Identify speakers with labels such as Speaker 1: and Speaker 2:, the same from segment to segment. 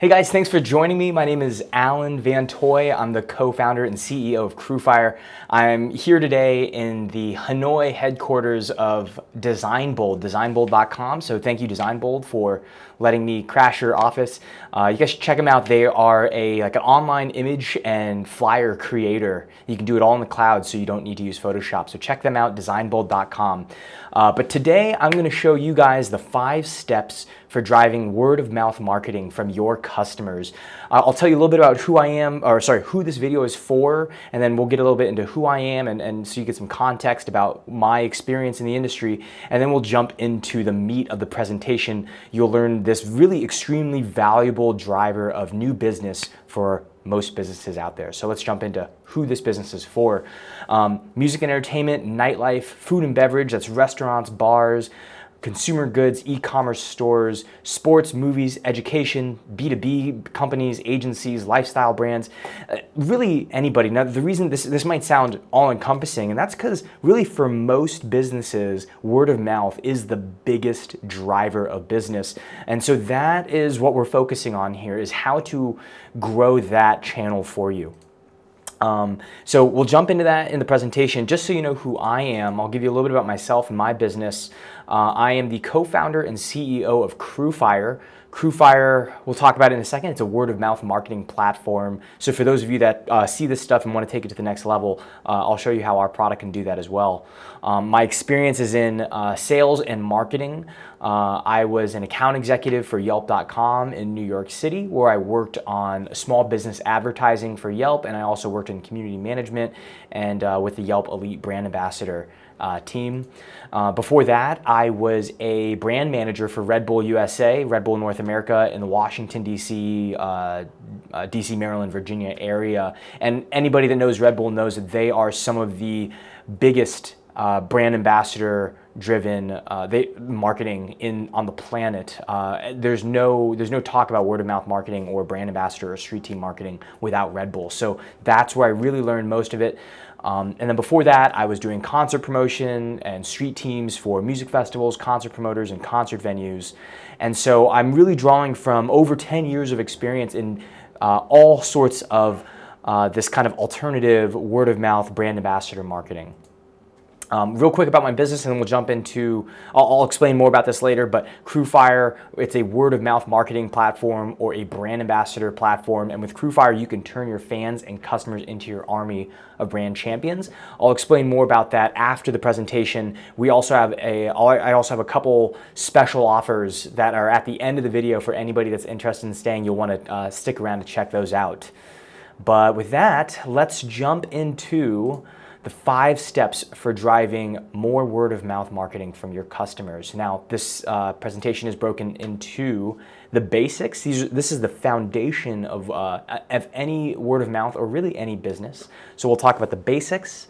Speaker 1: Hey guys, thanks for joining me. My name is Alan VanToai. I'm the co-founder and CEO of CrewFire. I'm here today in the Hanoi headquarters of DesignBold, designbold.com. So thank you, DesignBold, for letting me crash your office. You guys should check them out. They are an online image and flyer creator. You can do it all in the cloud, so you don't need to use Photoshop. So check them out, designbold.com. But today I'm going to show you guys the 5 steps for driving word of mouth marketing from your customers. I'll tell you a little bit about who this video is for, and then we'll get a little bit into who I am, and so you get some context about my experience in the industry, and then we'll jump into the meat of the presentation. You'll learn this really extremely valuable driver of new business for most businesses out there. So let's jump into who this business is for. Music and entertainment, nightlife, food and beverage, that's restaurants, bars, consumer goods, e-commerce stores, sports, movies, education, B2B companies, agencies, lifestyle brands, really anybody. Now, the reason this might sound all-encompassing, and that's because really for most businesses, word of mouth is the biggest driver of business. And so that is what we're focusing on here, is how to grow that channel for you. So we'll jump into that in the presentation. Just so you know who I am, I'll give you a little bit about myself and my business. I am the co-founder and CEO of CrewFire. CrewFire, we'll talk about it in a second. It's a word of mouth marketing platform. So for those of you that see this stuff and want to take it to the next level, I'll show you how our product can do that as well. My experience is in sales and marketing. I was an account executive for Yelp.com in New York City, where I worked on small business advertising for Yelp, and I also worked in community management and with the Yelp Elite Brand Ambassador team. Before that, I was a brand manager for Red Bull USA, Red Bull North America in the Washington, D.C., D.C., Maryland, Virginia area. And anybody that knows Red Bull knows that they are some of the biggest brand ambassador driven marketing on the planet. There's no talk about word of mouth marketing or brand ambassador or street team marketing without Red Bull. So that's where I really learned most of it. And then before that, I was doing concert promotion and street teams for music festivals, concert promoters, and concert venues. And so I'm really drawing from over 10 years of experience in all sorts of this kind of alternative word of mouth brand ambassador marketing. Real quick about my business, and then we'll jump into, I'll explain more about this later, but CrewFire, it's a word of mouth marketing platform or a brand ambassador platform. And with CrewFire, you can turn your fans and customers into your army of brand champions. I'll explain more about that after the presentation. I also have a couple special offers that are at the end of the video for anybody that's interested in staying. You'll want to stick around to check those out. But with that, let's jump into the 5 steps for driving more word of mouth marketing from your customers. Now, this presentation is broken into the basics. This is the foundation of any word of mouth or really any business. So we'll talk about the basics,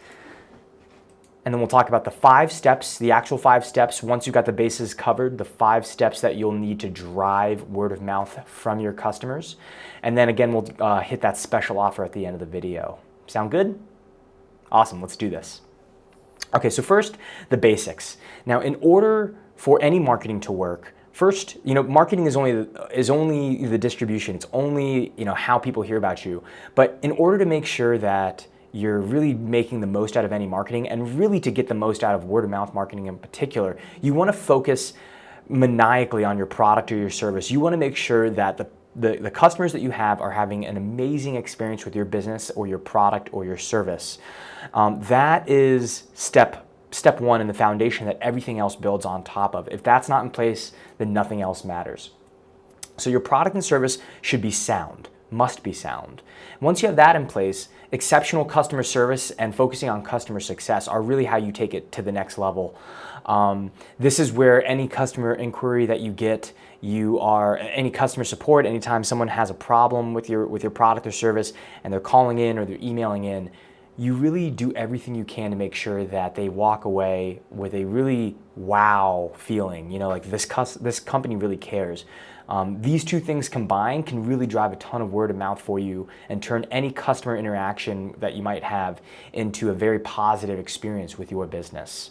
Speaker 1: and then we'll talk about the 5 steps, the actual 5 steps. Once you've got the bases covered, the 5 steps that you'll need to drive word of mouth from your customers. And then again, we'll hit that special offer at the end of the video. Sound good? Awesome, let's do this. Okay, so first, the basics. Now, in order for any marketing to work, first, marketing is only the distribution. It's only, how people hear about you. But in order to make sure that you're really making the most out of any marketing, and really to get the most out of word of mouth marketing in particular, you want to focus maniacally on your product or your service. You want to make sure that the customers that you have are having an amazing experience with your business or your product or your service. That is step 1 in the foundation that everything else builds on top of. If that's not in place, then nothing else matters. So your product and service should be sound, must be sound. Once you have that in place, exceptional customer service and focusing on customer success are really how you take it to the next level. This is where any customer inquiry that you get, any customer support, anytime someone has a problem with your product or service and they're calling in or they're emailing in, you really do everything you can to make sure that they walk away with a really wow feeling, like this company really cares. These 2 things combined can really drive a ton of word of mouth for you and turn any customer interaction that you might have into a very positive experience with your business.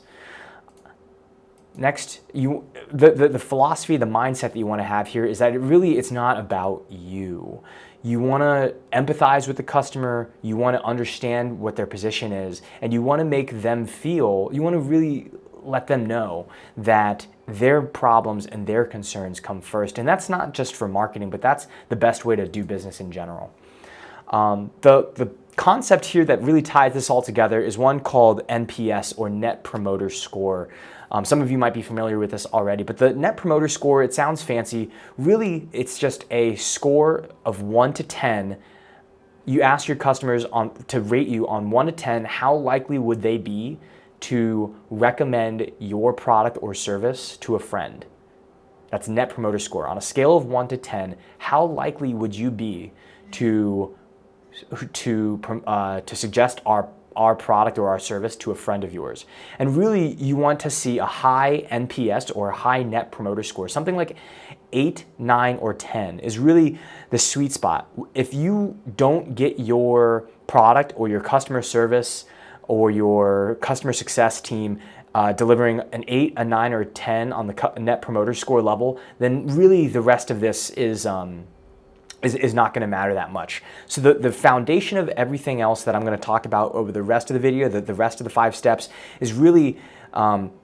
Speaker 1: Next, the philosophy, the mindset that you want to have here is that it's not about you. You want to empathize with the customer, you want to understand what their position is, and you want to make them feel, you want to really let them know that their problems and their concerns come first. And that's not just for marketing, but that's the best way to do business in general. The concept here that really ties this all together is one called NPS, or Net Promoter Score. Some of you might be familiar with this already, but the Net Promoter Score, it sounds fancy. Really, it's just a score of 1 to 10. You ask your customers to rate you on 1 to 10, how likely would they be to recommend your product or service to a friend? That's Net Promoter Score. On a scale of 1 to 10, how likely would you be to suggest our product or our service to a friend of yours? And really, you want to see a high NPS, or a high Net Promoter Score. Something like 8, 9, or 10 is really the sweet spot. If you don't get your product or your customer service or your customer success team delivering an 8, a 9, or a 10 on the Net Promoter Score level, then really the rest of this is not going to matter that much. So the foundation of everything else that I'm going to talk about over the rest of the video, the rest of the 5 steps, is really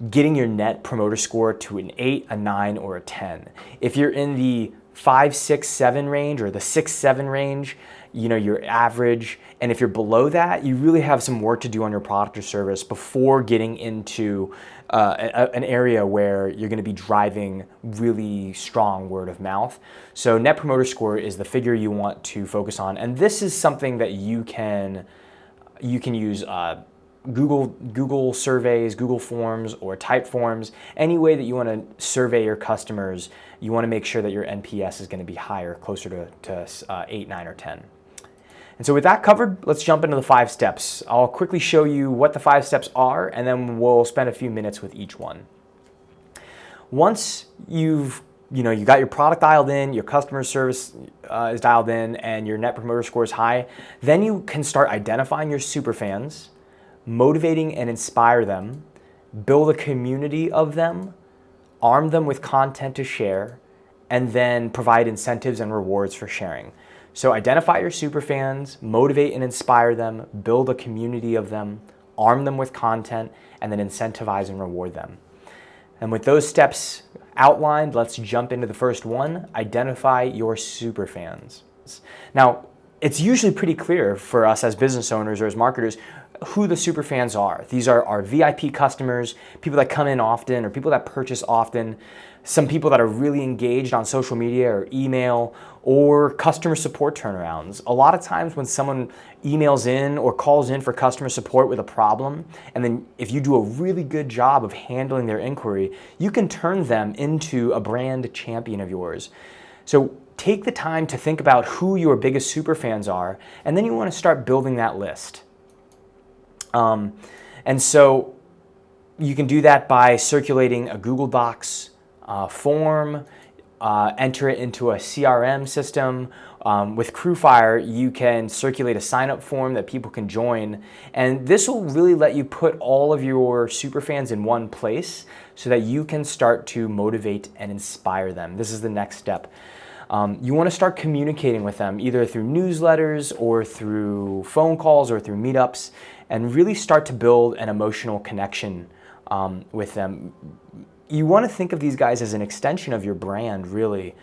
Speaker 1: getting your Net Promoter Score to an 8, a 9, or a 10. If you're in the 5, 6, 7 range, or the 6, 7 range, you're average. And if you're below that, you really have some work to do on your product or service before getting into an area where you're going to be driving really strong word of mouth. So Net Promoter Score is the figure you want to focus on. And this is something that you can use Google surveys, Google Forms, or type forms. Any way that you want to survey your customers, you want to make sure that your NPS is going to be higher, closer to 8, 9, or 10. And so with that covered, let's jump into the 5 steps. I'll quickly show you what the 5 steps are, and then we'll spend a few minutes with each one. Once you got your product dialed in, your customer service is dialed in, and your Net Promoter Score is high, then you can start identifying your superfans, motivating and inspire them, build a community of them, arm them with content to share, and then provide incentives and rewards for sharing. So identify your superfans, motivate and inspire them, build a community of them, arm them with content, and then incentivize and reward them. And with those steps outlined, let's jump into the first one: identify your superfans. Now, it's usually pretty clear for us as business owners or as marketers who the superfans are. These are our VIP customers, people that come in often or people that purchase often, some people that are really engaged on social media or email, or customer support turnarounds. A lot of times when someone emails in or calls in for customer support with a problem, and then if you do a really good job of handling their inquiry, you can turn them into a brand champion of yours. So take the time to think about who your biggest superfans are, and then you want to start building that list. And so you can do that by circulating a Google Docs form, enter it into a CRM system. With CrewFire, you can circulate a sign-up form that people can join, and this will really let you put all of your superfans in one place so that you can start to motivate and inspire them. This is the next step. You want to start communicating with them either through newsletters or through phone calls or through meetups, and really start to build an emotional connection with them. You want to think of these guys as an extension of your brand, really.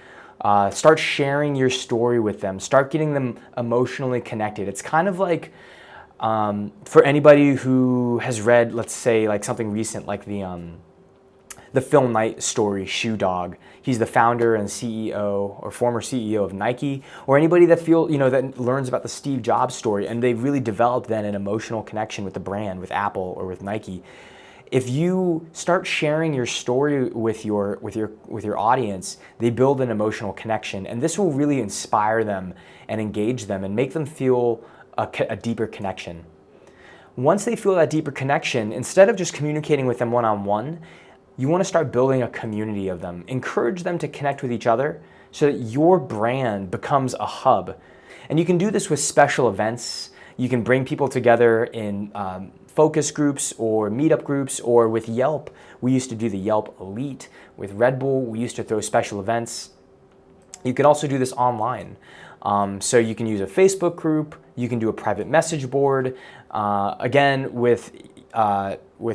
Speaker 1: Start sharing your story with them. Start getting them emotionally connected. It's kind of like, for anybody who has read, let's say, like something recent, like the Phil Knight story, Shoe Dog. He's the founder and CEO or former CEO of Nike, or anybody that that learns about the Steve Jobs story, and they really developed then an emotional connection with the brand, with Apple or with Nike. If you start sharing your story with your audience, they build an emotional connection, and this will really inspire them and engage them and make them feel a deeper connection. Once they feel that deeper connection, instead of just communicating with them one-on-one, you want to start building a community of them. Encourage them to connect with each other so that your brand becomes a hub. And you can do this with special events. You can bring people together in focus groups or meetup groups, or with Yelp. We used to do the Yelp Elite. With Red Bull, we used to throw special events. You can also do this online. So you can use a Facebook group, you can do a private message board. Again, with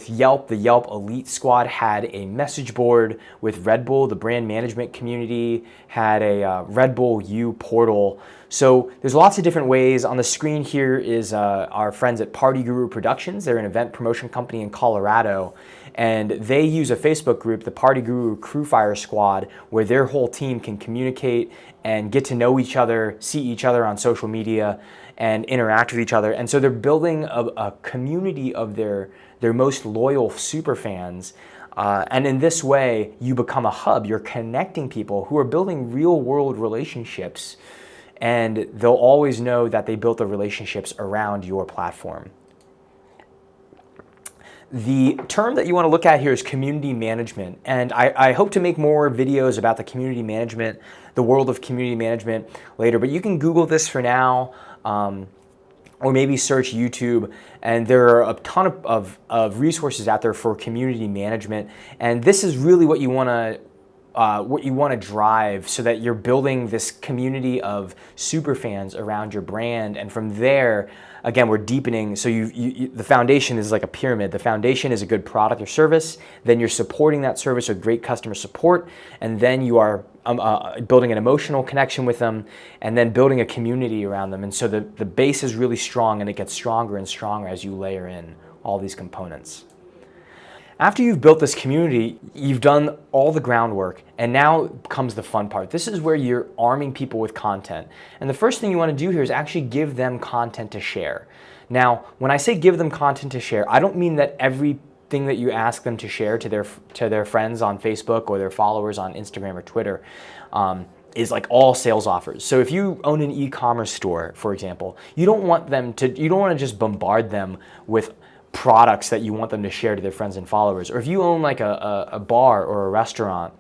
Speaker 1: Yelp, the Yelp Elite Squad had a message board. With Red Bull, the brand management community had a Red Bull U portal. So there's lots of different ways. On the screen here is our friends at Party Guru Productions. They're an event promotion company in Colorado. And they use a Facebook group, the Party Guru CrewFire Squad, where their whole team can communicate and get to know each other, see each other on social media, and interact with each other. And so they're building a community of their most loyal super fans. And in this way, you become a hub. You're connecting people who are building real world relationships, and they'll always know that they built the relationships around your platform. The term that you want to look at here is community management, and I hope to make more videos about the community management, the world of community management later, but you can Google this for now, or maybe search YouTube, and there are a ton of resources out there for community management, and this is really what you want to drive, so that you're building this community of super fans around your brand. And from there, again, we're deepening. So the foundation is like a pyramid. The foundation is a good product or service. Then you're supporting that service with great customer support. And then you are building an emotional connection with them, and then building a community around them. And so the base is really strong, and it gets stronger and stronger as you layer in all these components. After you've built this community, you've done all the groundwork, and now comes the fun part. This is where you're arming people with content. And the first thing you want to do here is actually give them content to share. Now, when I say give them content to share, I don't mean that everything that you ask them to share to their friends on Facebook or their followers on Instagram or Twitter is like all sales offers. So if you own an e-commerce store, for example, you don't want to just bombard them with products that you want them to share to their friends and followers. Or if you own like a bar or a restaurant,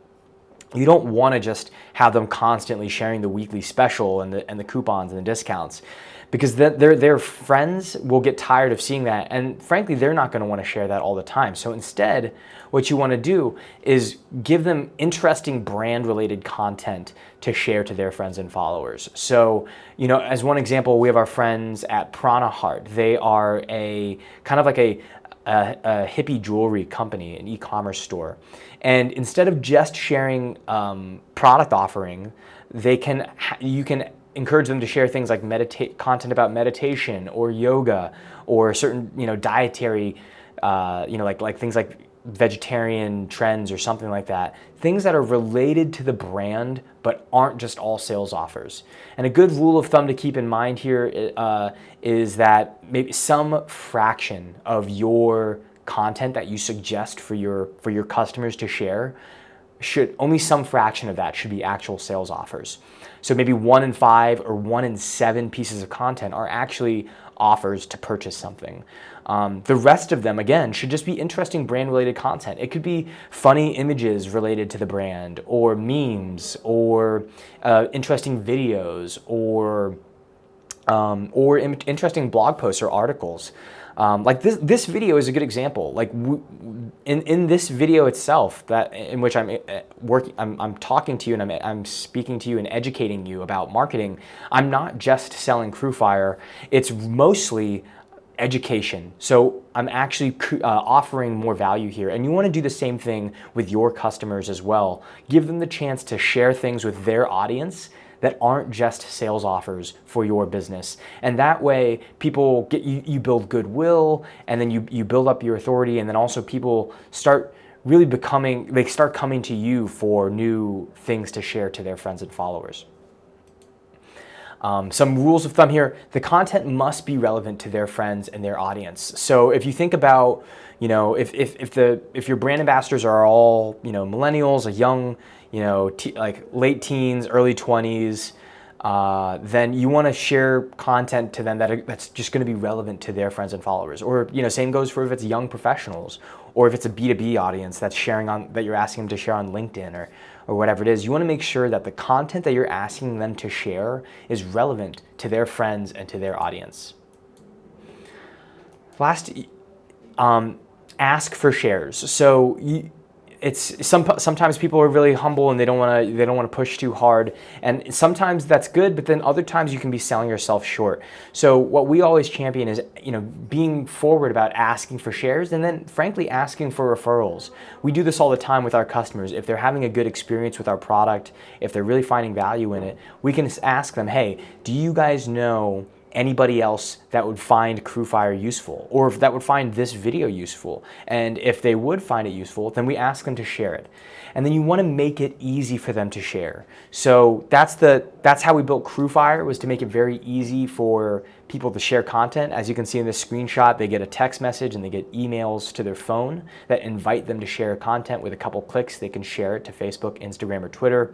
Speaker 1: you don't want to just have them constantly sharing the weekly special and the coupons and the discounts, because their friends will get tired of seeing that, and frankly, they're not going to want to share that all the time. So instead, what you want to do is give them interesting brand-related content to share to their friends and followers. So, as one example, we have our friends at Prana Heart. They are a kind of like a hippie jewelry company, an e-commerce store. And instead of just sharing product offering, you can encourage them to share things like content about meditation or yoga, or certain dietary, like things like vegetarian trends or something like that. Things that are related to the brand but aren't just all sales offers. And a good rule of thumb to keep in mind here is that maybe some fraction of your content that you suggest for your customers to share, only some fraction of that should be actual sales offers. So maybe 1 in 5 or 1 in 7 pieces of content are actually offers to purchase something. The rest of them, again, should just be interesting brand-related content. It could be funny images related to the brand, or memes, or interesting videos, or interesting blog posts or articles. Like this video is a good example. Like in this video itself, in which I'm talking to you, and I'm speaking to you and educating you about marketing. I'm not just selling CrewFire. It's mostly education. So I'm actually offering more value here. And you want to do the same thing with your customers as well. Give them the chance to share things with their audience that aren't just sales offers for your business. And that way people you build goodwill, and then you build up your authority, and then also people start really coming to you for new things to share to their friends and followers. Some rules of thumb here: the content must be relevant to their friends and their audience. So if you think about, if your brand ambassadors are all, millennials, a young, like late teens, early 20s, then you want to share content to them that's just going to be relevant to their friends and followers. Or, same goes for if it's young professionals, or if it's a B2B audience that you're asking them to share on LinkedIn or whatever it is. You want to make sure that the content that you're asking them to share is relevant to their friends and to their audience. Last, ask for shares. So sometimes people are really humble and they don't want to push too hard, and sometimes that's good, but then other times you can be selling yourself short. So what we always champion is, being forward about asking for shares, and then frankly asking for referrals. We do this all the time with our customers. If they're having a good experience with our product, if they're really finding value in it, we can ask them, hey, do you guys know anybody else that would find CrewFire useful, or if that would find this video useful? And if they would find it useful, then we ask them to share it. And then you want to make it easy for them to share. So that's how we built CrewFire, was to make it very easy for people to share content. As you can see in this screenshot, they get a text message and they get emails to their phone that invite them to share content. With a couple clicks, they can share it to Facebook, Instagram, or Twitter.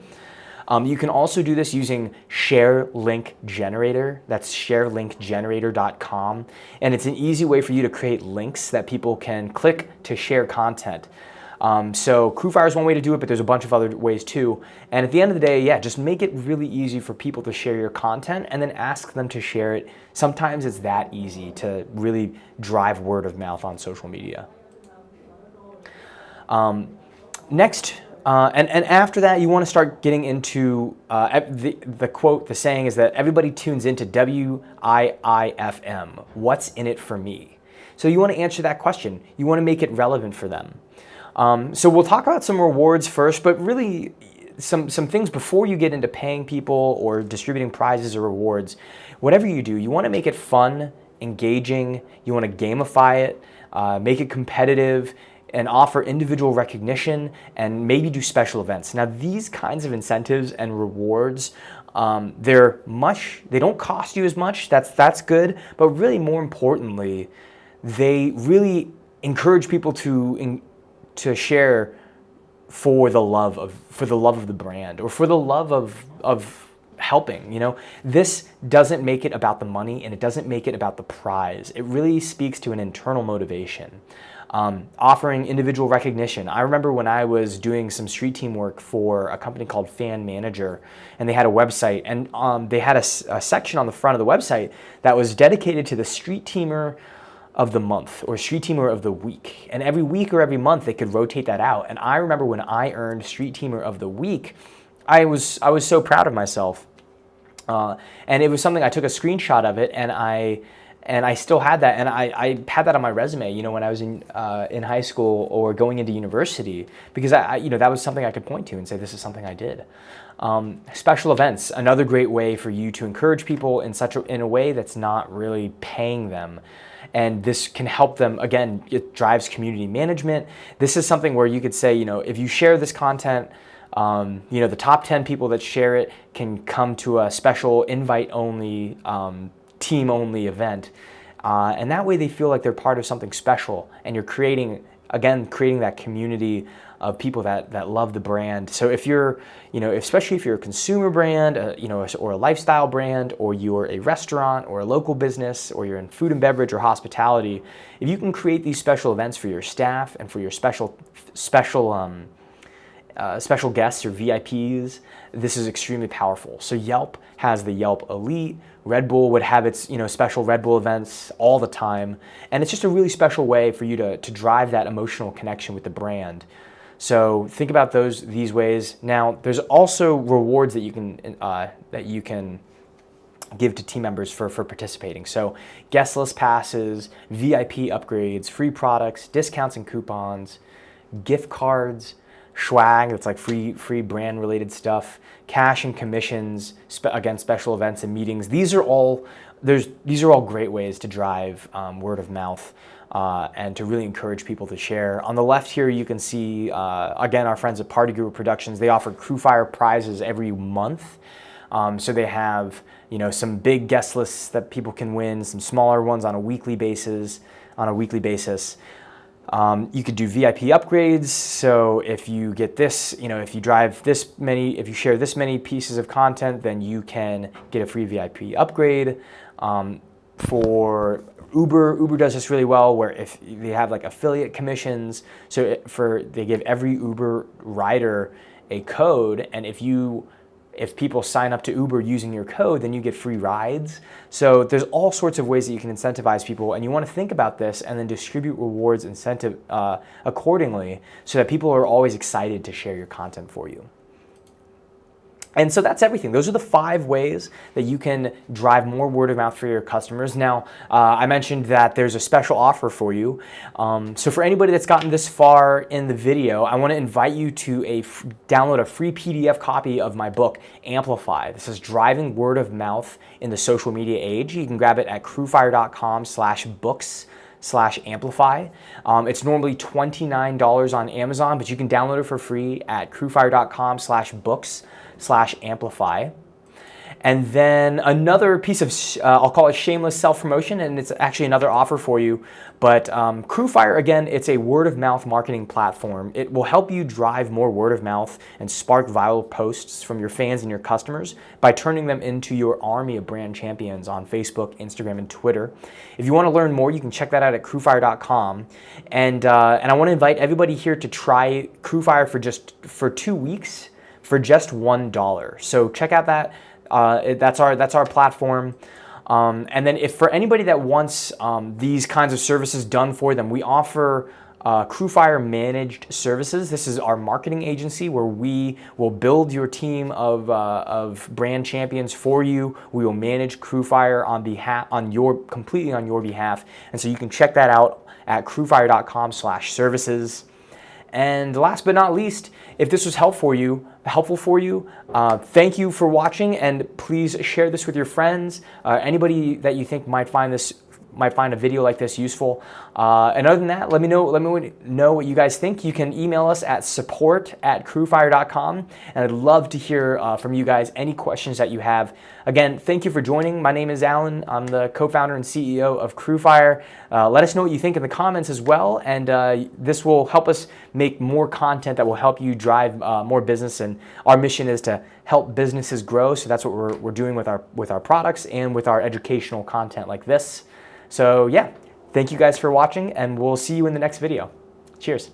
Speaker 1: You can also do this using Share Link Generator. That's sharelinkgenerator.com. And it's an easy way for you to create links that people can click to share content. So CrewFire is one way to do it, but there's a bunch of other ways too. And at the end of the day, yeah, just make it really easy for people to share your content and then ask them to share it. Sometimes it's that easy to really drive word of mouth on social media. Next, and after that, you want to start getting into the quote, the saying is that everybody tunes into WIIFM. What's in it for me? So you want to answer that question. You want to make it relevant for them. So we'll talk about some rewards first, but really some things before you get into paying people or distributing prizes or rewards. Whatever you do, you want to make it fun, engaging. You want to gamify it, make it competitive, and offer individual recognition, and maybe do special events. Now, these kinds of incentives and rewards, they don't cost you as much. That's good, but really more importantly, they really encourage people to share for the love of the brand, or for the love of helping. This doesn't make it about the money, and it doesn't make it about the prize. It really speaks to an internal motivation. Offering individual recognition. I remember when I was doing some street team work for a company called Fan Manager, and they had a website, and they had a section on the front of the website that was dedicated to the street teamer of the month or street teamer of the week. And every week or every month they could rotate that out. And I remember when I earned street teamer of the week, I was so proud of myself. And it was something, I took a screenshot of it, and I still had that, and I had that on my resume, when I was in high school or going into university, because that was something I could point to and say, this is something I did. Special events, another great way for you to encourage people in a way that's not really paying them. And this can help them, again, it drives community management. This is something where you could say, if you share this content, the top 10 people that share it can come to a special invite-only, team-only event. And that way they feel like they're part of something special, and you're creating that community of people that love the brand. So if you're, especially if you're a consumer brand, or a lifestyle brand, or you're a restaurant or a local business, or you're in food and beverage or hospitality, if you can create these special events for your staff and for your special guests or VIPs, this is extremely powerful. So Yelp has the Yelp Elite. Red Bull would have its special Red Bull events all the time, and it's just a really special way for you to drive that emotional connection with the brand. So think about these ways. Now, there's also rewards that you can give to team members for participating. So guest list passes, VIP upgrades, free products, discounts and coupons, gift cards, swag, that's like free brand related stuff, cash and commissions, special events and meetings. These are all great ways to drive word of mouth and to really encourage people to share. On the left here, you can see, again, our friends at Party Group Productions. They offer CrewFire prizes every month. So they have, some big guest lists that people can win, some smaller ones on a weekly basis. You could do VIP upgrades. So if you get this, if you share this many pieces of content, then you can get a free VIP upgrade. For Uber does this really well, where if they have like affiliate commissions, so they give every Uber rider a code, and if you if people sign up to Uber using your code, then you get free rides. So there's all sorts of ways that you can incentivize people, and you want to think about this and then distribute rewards incentive accordingly so that people are always excited to share your content for you. And so that's everything. Those are the 5 ways that you can drive more word of mouth for your customers. Now, I mentioned that there's a special offer for you. So for anybody that's gotten this far in the video, I want to invite you to download a free PDF copy of my book, Amplify. This is Driving Word of Mouth in the Social Media Age. You can grab it at crewfire.com/books/amplify. It's normally $29 on Amazon, but you can download it for free at crewfire.com/books/amplify. And then another piece of, I'll call it shameless self-promotion, and it's actually another offer for you. But CrewFire, again, it's a word-of-mouth marketing platform. It will help you drive more word of mouth and spark viral posts from your fans and your customers by turning them into your army of brand champions on Facebook, Instagram, and Twitter. If you want to learn more, you can check that out at crewfire.com. And I want to invite everybody here to try CrewFire for 2 weeks for just $1. So check out that. That's our platform. And then if for anybody that wants these kinds of services done for them, we offer CrewFire Managed Services. This is our marketing agency where we will build your team of brand champions for you. We will manage CrewFire completely on your behalf. And so you can check that out at crewfire.com/services. And last but not least, if this was helpful for you, thank you for watching, and please share this with your friends, anybody that you think might find a video like this useful. And other than that, let me know what you guys think. You can email us at support@crewfire.com, and I'd love to hear from you guys any questions that you have. Again, thank you for joining. My name is Alan. I'm the co-founder and CEO of CrewFire. Let us know what you think in the comments as well, and this will help us make more content that will help you drive more business. And our mission is to help businesses grow, so that's what we're doing with our products and with our educational content like this. So yeah, thank you guys for watching, and we'll see you in the next video. Cheers.